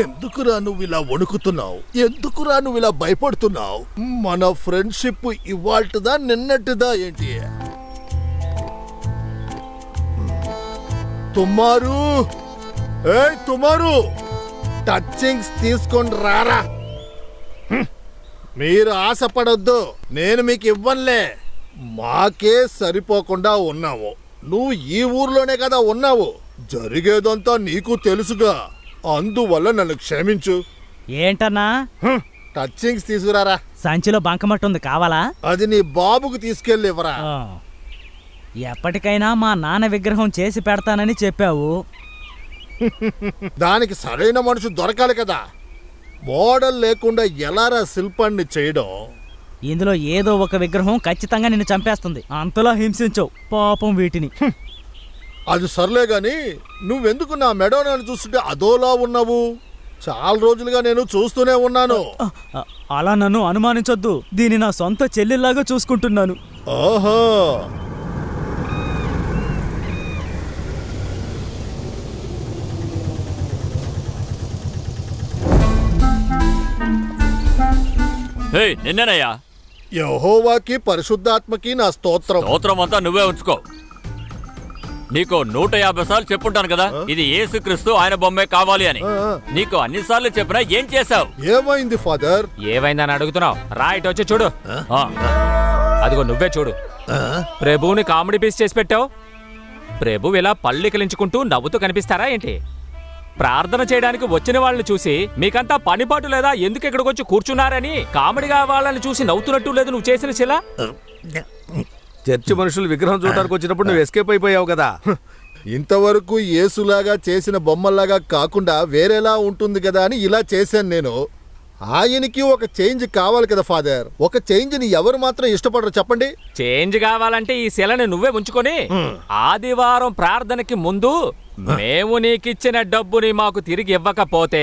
ఎందుకురా నువ్వు ఇలా వణుకుతున్నావు? ఎందుకురా నువ్వు ఇలా భయపడుతున్నావు? మన ఫ్రెండ్షిప్ ఇవాల్టిదా నిన్నటిదా ఏంటి? తుమ్మారు, తుమ్మారు, టచింగ్స్ తీసుకొని రారా. మీరు ఆశపడొద్దు, నేను మీకు ఇవ్వనులే. మాకే సరిపోకుండా ఉన్నావు. నువ్వు ఈ ఊర్లోనే కదా ఉన్నావు. జరిగేదంతా నీకు తెలుసుగా. అందువల్ల నన్ను క్షమించు. ఏంటన్నా? టచింగ్స్ తీసుకురారా. సంచిలో బంకమట్టు ఉంది, కావాలా? అది నీ బాబుకు తీసుకెళ్ళివరా. ఎప్పటికైనా మా నాన్న విగ్రహం చేసి పెడతానని చెప్పావు. దానికి సరైన మనిషి దొరకాలి కదా. మోడల్ లేకుండా ఎలారా శిల్పాన్ని చేయడం? ఇందులో ఏదో ఒక విగ్రహం ఖచ్చితంగా నిన్ను చంపేస్తుంది. అంతలా హింసించవు పాపం వీటిని. అది సర్లే గాని నువ్వెందుకు నా మెడోనాన్ని చూస్తుంటే అదోలా ఉన్నావు? చాలా రోజులుగా నేను చూస్తూనే ఉన్నాను. అలా నన్ను అనుమానించొద్దు. దీని నా సొంత చెల్లెల్లాగా చూసుకుంటున్నాను. ఓహో, నిన్నేనయ్యా. యెహోవాకి పరిశుద్ధాత్మకి నా స్తోత్రం. స్తోత్రం అంతా నువ్వే ఉంచుకో. నీకు 150 సార్లు చెప్పుంటాను కదా, ఇది యేసుక్రీస్తు, ఆయన బొమ్మే కావాలి అని. నీకు అన్నిసార్లు చెప్పినా ఏం చేసావు? ఏమైంది ఫాదర్? ఏమైందని అడుగుతున్నావు? రైట్ వచ్చి చూడు. అదిగో నువ్వే చూడు. ప్రభువుని కామెడీ పీస్ చేసి పెట్టావు. ప్రభు ఇలా పళ్ళికలించుకుంటూ నవ్వుతూ కనిపిస్తారా ఏంటి? ప్రార్థన చేయడానికి వచ్చిన వాళ్ళని చూసి మీకంతా పనిపాటు లేదా, ఎందుకు ఇక్కడికి వచ్చి కూర్చున్నారని కామెడీగా వాళ్ళని చూసి నవ్వుతున్నట్టు లేదు నువ్వు చేసిన శిలా. చర్చి మనుషులు విగ్రహం చూడడానికి వచ్చినప్పుడు నువ్వు ఎస్కేప్ అయిపోయావు కదా. ఇంతవరకు యేసులాగా చేసిన బొమ్మల్లాగా కాకుండా వేరేలా ఉంటుంది కదా అని ఇలా చేశాను నేను. ఆయనకి ఒక చేంజ్ కావాలి కదా ఫాదర్. ఒక చేంజ్ ని ఎవరు మాత్రం ఇష్టపడరు చెప్పండి? చేంజ్ కావాలంటే ఈ శిలని నువ్వే ఉంచుకొని ఆదివారం ప్రార్థనకి ముందు మేము నీకిచ్చిన డబ్బుని మాకు తిరిగి ఇవ్వకపోతే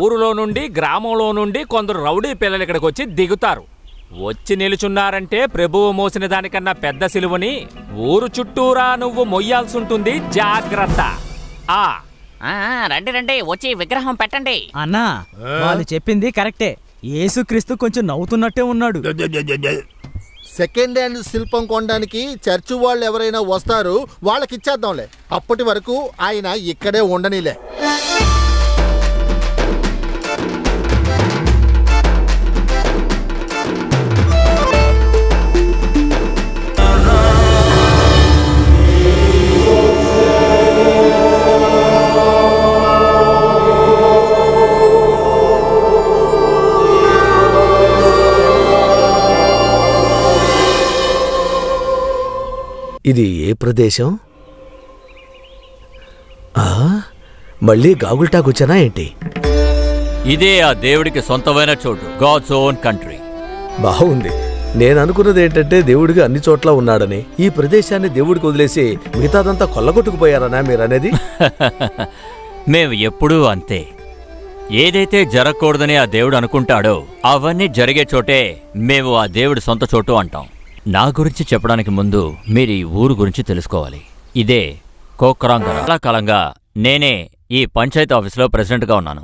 ఊరులో నుండి గ్రామంలో నుండి కొందరు రౌడీ పిల్లలు ఇక్కడికి వచ్చి దిగుతారు. వచ్చి నిలుచున్నారంటే ప్రభువు మోసిన దానికన్నా పెద్ద సిలువని ఊరు చుట్టూరా నువ్వు మొయ్యాల్సి ఉంటుంది. జాగ్రత్త. రండి రండి, వచ్చి విగ్రహం పెట్టండి. అన్నా, వాళ్ళు చెప్పింది కరెక్టే. యేసుక్రీస్తు కొంచెం నవ్వుతున్నట్టే ఉన్నాడు. సెకండ్ హ్యాండ్ శిల్పం కొనడానికి చర్చి వాళ్ళు ఎవరైనా వస్తారు, వాళ్ళకి ఇచ్చేద్దాంలే. అప్పటి వరకు ఆయన ఇక్కడే ఉండనిలే. ఇది ఏ ప్రదేశం? మళ్ళీ గాగుల్టాకొచ్చానా ఏంటి? ఇదే ఆ దేవుడికి సొంతమైన చోటు, గాడ్స్ ఓన్ కంట్రీ. బాగుంది. నేను అనుకున్నది ఏంటంటే దేవుడికి అన్ని చోట్ల ఉన్నాడని. ఈ ప్రదేశాన్ని దేవుడికి వదిలేసి మిగతాదంతా కొల్లగొట్టుకుపోయారనా మీరనేది? మేము ఎప్పుడూ అంతే. ఏదైతే జరగకూడదని ఆ దేవుడు అనుకుంటాడో అవన్నీ జరిగే చోటే మేము ఆ దేవుడి సొంత చోటు అంటాం. నా గురించి చెప్పడానికి ముందు మీరు ఈ ఊరు గురించి తెలుసుకోవాలి. ఇదే కోక్రాంగర. చాలా కాలంగా నేనే ఈ పంచాయతీ ఆఫీసులో ప్రెసిడెంట్ గా ఉన్నాను.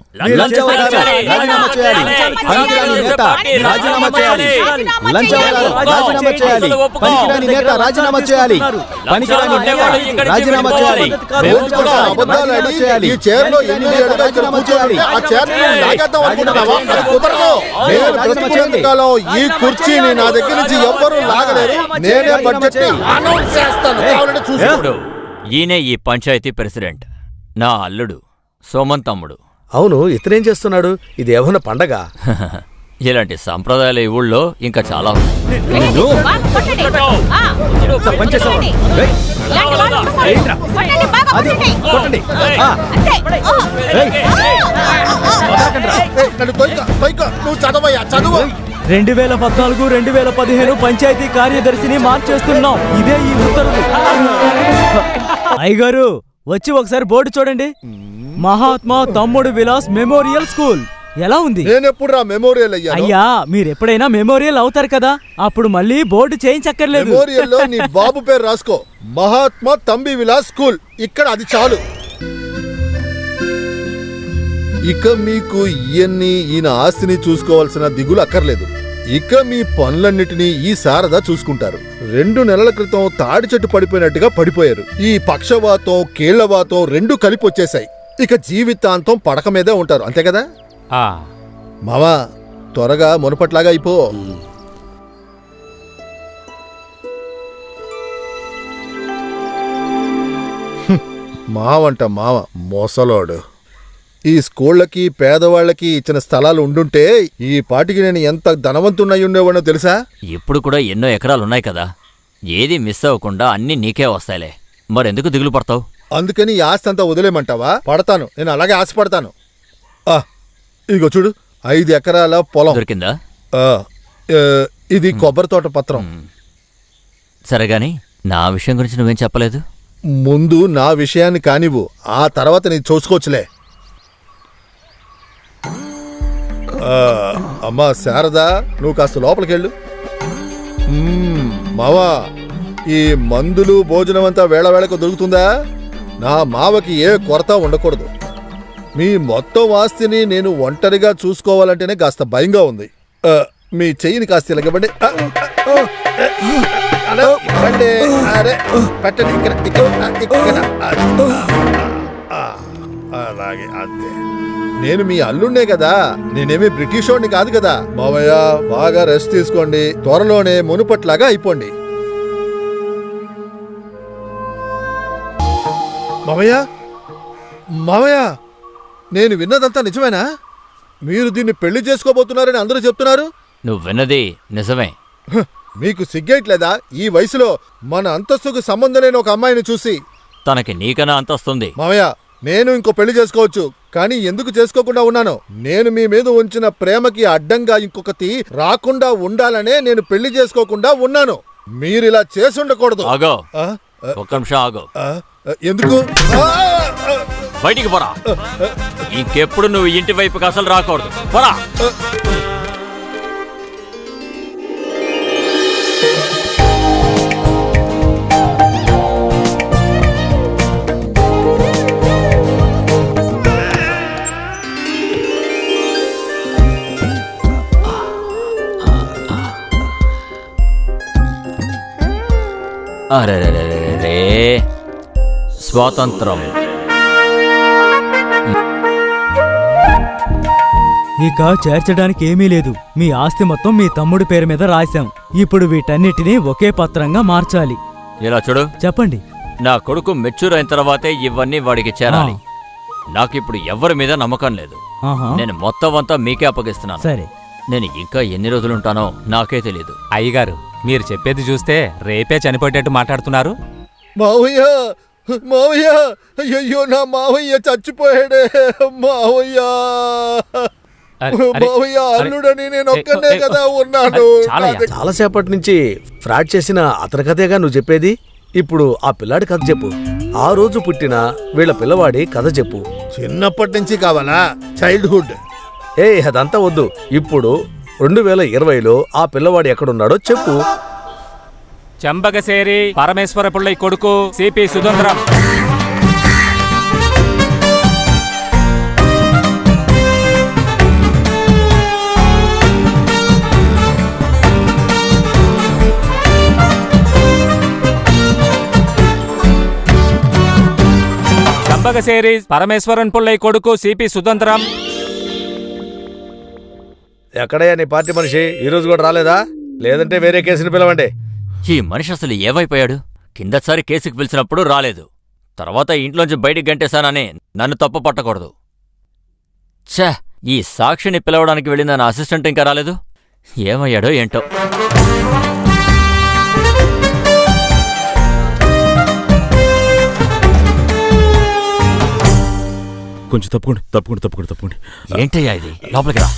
ఈ కుర్చీని నా దగ్గర నుంచి ఎవ్వరూ లాగలేరు. నేనే బడ్జెట్ అనౌన్స్ చేస్తాను. ఈయనే ఈ పంచాయతీ ప్రెసిడెంట్, నా అల్లుడు సోమన్ తమ్ముడు. అవును, ఇతనేం చేస్తున్నాడు? ఇది ఏమన్నా పండగ? ఇలాంటి సంప్రదాయాలు ఈ ఊళ్ళో ఇంకా చాలా. నువ్వు చదవయ్యా, చదువు. 2014-2015 పంచాయతీ కార్యదర్శిని మార్చేస్తున్నాం. ఇదే ఈ ఉత్తర్వులు. అయ్యగారు వచ్చి ఒకసారి బోర్డు చూడండి. మహాత్మా తమ్ముడు విలాస్ మెమోరియల్ స్కూల్. ఎలా ఉంది? నేనెప్పుడు మెమోరియల్ అయ్యా, మీరెప్పుడైనా మెమోరియల్ అవుతారు కదా, అప్పుడు మళ్ళీ బోర్డు చేయించక్కర్లేదు. మెమోరియల్ లో నీ బాబు పేరు రాసుకో, మహాత్మా తంబి విలాస్ స్కూల్. ఇక్కడ అది చాలు. ఇక మీకు ఈయన ఆస్తిని చూసుకోవాల్సిన దిగులు అక్కర్లేదు. ఇక మీ పనులన్నిటినీ ఈ శారద చూసుకుంటారు. 2 నెలల క్రితం తాడి చెట్టు పడిపోయినట్టుగా పడిపోయారు. ఈ పక్షవాతం కీళ్లవాతం 2 కలిపి వచ్చేశాయి. ఇక జీవితాంతం పడక మీదే ఉంటారు, అంతే కదా? మావా, త్వరగా మునుపట్లాగా అయిపో. మావంట మావ మోసలోడు. ఈ స్కూళ్ళకి పేదవాళ్ళకి ఇచ్చిన స్థలాలు ఉండుంటే ఈ పాటికి నేను ఎంత ధనవంతున్నై ఉండేవాడో తెలుసా? ఇప్పుడు కూడా ఎన్నో ఎకరాలున్నాయి కదా, ఏది మిస్ అవ్వకుండా అన్నీ నీకే వస్తాయిలే. మరెందుకు దిగులు పడతావు? అందుకని ఈ ఆస్తి అంతా వదిలేమంటావా? పడతాను, నేను అలాగే ఆశపడతాను. ఇదిగో చూడు, 5 ఎకరాల పొలం దొరికిందా? ఇది కొబ్బరి తోట పత్రం. సరే గాని నా విషయం గురించి నువ్వేం చెప్పలేదు. ముందు నా విషయాన్ని కానివ్వు, ఆ తర్వాత నీ చూసుకోవచ్చులే. అమ్మా శారదా, నువ్వు కాస్త లోపలికెళ్ళు. మావా, ఈ మందులు భోజనం అంతా వేళవేళకు దొరుకుతుందా? నా మావకి ఏ కొరత ఉండకూడదు. మీ మొత్తం ఆస్తిని నేను ఒంటరిగా చూసుకోవాలంటేనే కాస్త భయంగా ఉంది. మీ చెయ్యిని కాస్త ఇలాగవ్వండి. పెట్టండి ఇక్కడ. అలాగే, అంతే. నేను మీ అల్లుండే కదా, నేనేమి బ్రిటిషోడిని కాదు కదా. మావయ్య, బాగా రెస్ట్ తీసుకోండి, త్వరలోనే మునుపట్లాగా అయిపోండి. మావయ్య, మావయ్య, నేను విన్నదంతా నిజమేనా? మీరు దీన్ని పెళ్లి చేసుకోబోతున్నారని అందరూ చెప్తున్నారు. నువ్వు విన్నది నిజమే. మీకు సిగ్గేయట్లేదా? ఈ వయసులో మన అంతస్తుకు సంబంధం లేని ఒక అమ్మాయిని చూసి. తనకి నీకన్నా అంతస్తుంది. మావయ్య, నేను ఇంకో పెళ్లి చేసుకోవచ్చు, కానీ ఎందుకు చేసుకోకుండా ఉన్నాను? నేను మీ మీద ఉంచిన ప్రేమకి అడ్డంగా ఇంకొకటి రాకుండా ఉండాలనే నేను పెళ్లి చేసుకోకుండా ఉన్నాను. మీరిలా చేసుండకూడదు. ఆగో, ఒక్క నిమిషం ఆగో. ఎందుకు? బయటికి పోరా. ఇంకెప్పుడు నువ్వు ఇంటి వైపుకి అసలు రాకూడదు. పోరా. అరే, స్వాతంత్రం. ఇక చేర్చడానికి ఏమీ లేదు. మీ ఆస్తి మొత్తం మీ తమ్ముడి పేరు మీద రాశాం. ఇప్పుడు వీటన్నిటినీ ఒకే పత్రంగా మార్చాలి. ఇలా చూడు, చెప్పండి. నా కొడుకు మెచ్యూర్ అయిన తర్వాతే ఇవన్నీ వాడికి చేరాలి. నాకిప్పుడు ఎవరి మీద నమ్మకం లేదు. నేను మొత్తం అంతా మీకే అప్పగిస్తున్నాను. సరే. నేను ఇంకా ఎన్ని రోజులుంటానో నాకే తెలీదు. అయ్యగారు, మీరు చెప్పేది చూస్తే రేపే చనిపోయేటట్టు మాట్లాడుతున్నారు. మావయ్య, మావయ్య, అయ్యో నా మావయ్య చచ్చిపోయాడే. మావయ్య, మావయ్య, అల్లుడని నేను ఒక్కనే కదా ఉన్నాను. చాలాసేపటి నుంచి ఫ్రాడ్ చేసిన అతని కథేగా నువ్వు చెప్పేది. ఇప్పుడు ఆ పిల్లాడి కథ చెప్పు. ఆ రోజు పుట్టిన వీళ్ళ పిల్లవాడి కథ చెప్పు. చిన్నప్పటి నుంచి కావాలా? చైల్డ్హుడ్. అదంతా వద్దు. ఇప్పుడు 2020లో ఆ పిల్లవాడు ఎక్కడున్నాడో చెప్పు. చెంబగసేరి పరమేశ్వర పుల్లై కొడుకు సిపి సుధంద్రం. చెంబగసేరి పరమేశ్వరన్ పుల్లై కొడుకు సిపి సుధంద్రం. ఎక్కడయ్యా నీ పార్టీ మనిషి? ఈరోజు కూడా రాలేదా? లేదంటే వేరే కేసుని పిలవండి. ఈ మనిషి అసలు ఏమైపోయాడు? కిందసారి కేసుకు పిలిచినప్పుడు రాలేదు, తర్వాత ఇంట్లోంచి బయటికి గంటేశానని నన్ను తప్పు పట్టకూడదు. ఛా, ఈ సాక్షిని పిలవడానికి వెళ్ళిన నా అసిస్టెంట్ ఇంకా రాలేదు. ఏమయ్యాడో ఏంటో. కొంచెం తప్పుకోండి. ఏంటయ్యా ఇది? లోపలికి రా.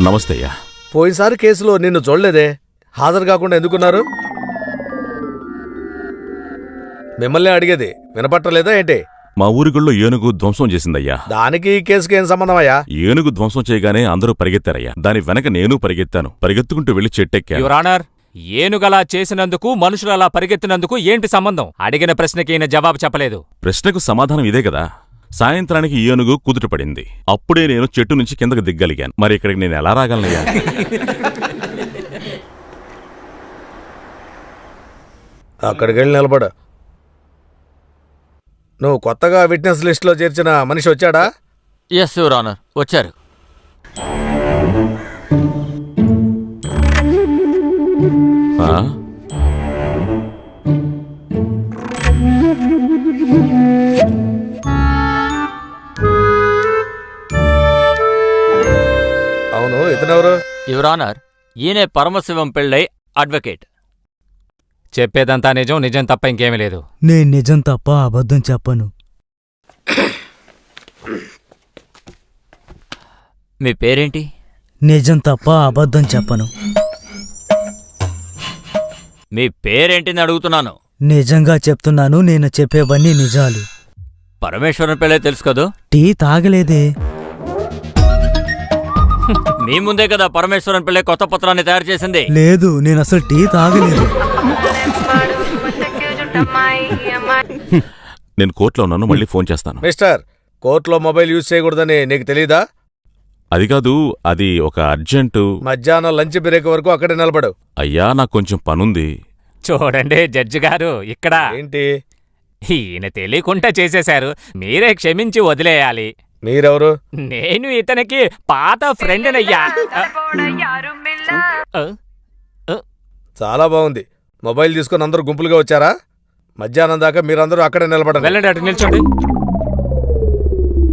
నమస్తే అయ్యా. పోయినసారి కేసులో నిన్ను చూడలేదే, హాజరు కాకుండా ఎందుకున్నారు? మిమ్మల్ని అడిగేది వినపట్టలేదా ఏంటి? మా ఊరి గుళ్ళో ఏనుగు ధ్వంసం చేసిందయ్యా. దానికి ఈ కేసుకి ఏం సంబంధం అయ్యా? ఏనుగు ధ్వంసం చేయగానే అందరూ పరిగెత్తారయ్యా. దాని వెనక నేను పరిగెత్తాను. పరిగెత్తుకుంటూ వెళ్లి చెట్టెక్కా. యువర్ ఆనర్, ఏనుగలా చేసినందుకు మనుషులు అలా పరిగెత్తినందుకు ఏంటి సంబంధం? అడిగిన ప్రశ్నకి ఈయన జవాబు చెప్పలేదు. ప్రశ్నకు సమాధానం ఇదే కదా. సాయంత్రానికి ఏనుగు కుదుట పడింది. అప్పుడే నేను చెట్టు నుంచి కిందకు దిగ్గలిగాను. మరి ఇక్కడికి నేను ఎలా రాగలనయ్యా? అక్కడికి వెళ్ళి నిలబడ. నువ్వు కొత్తగా విట్నెస్ లిస్టులో చేర్చిన మనిషి వచ్చాడా? ఎస్ యువర్ ఆనర్, వచ్చారు. ఆ? అవును, ఇతనెవరు? యువర్ ఆనర్, ఈయనే పరమశివం పెళ్ళై అడ్వకేట్. చెప్పేదంతా నిజం, నిజం తప్ప ఇంకేమీ లేదు. నేను నిజం తప్ప అబద్ధం చెప్పను. మీ పేరేంటి? నిజం తప్ప అబద్ధం చెప్పను. మీ పేరేంటిని అడుగుతున్నాను. నిజంగా చెప్తున్నాను, నేను చెప్పేవన్నీ నిజాలు. పరమేశ్వరం పెళ్ళే తెలుసు కదూ? టీ తాగలేదే. మీ ముందే కదా పరమేశ్వరం పెళ్ళే కొత్త పత్రాన్ని తయారు చేసింది. లేదు, నేను అసలు టీ తాగలేదు. నేను కోర్టులో ఉన్నాను, మళ్ళీ ఫోన్ చేస్తాను. మిస్టర్, కోర్టులో మొబైల్ యూజ్ చేయకూడదని నీకు తెలీదా? అది కాదు, అది ఒక అర్జెంటు. మధ్యాహ్నం లంచ్ బ్రేక్ వరకు అక్కడే నిలబడు. అయ్యా, నాకు కొంచెం పనుంది. చూడండి జడ్జి గారు, ఇక్కడ ఏంటి? ఈయన తెలియకుండా చేసేశారు, మీరే క్షమించి వదిలేయాలి. మీరెవరు? నేను ఇతనికి పాత ఫ్రెండ్నయ్యా. చాలా బాగుంది. మొబైల్ తీసుకుని అందరూ గుంపులుగా వచ్చారా? మధ్యాహ్నం దాకా మీరందరూ అక్కడే నిలబడండి. వెళ్ళండి, అటు నిల్చోండి.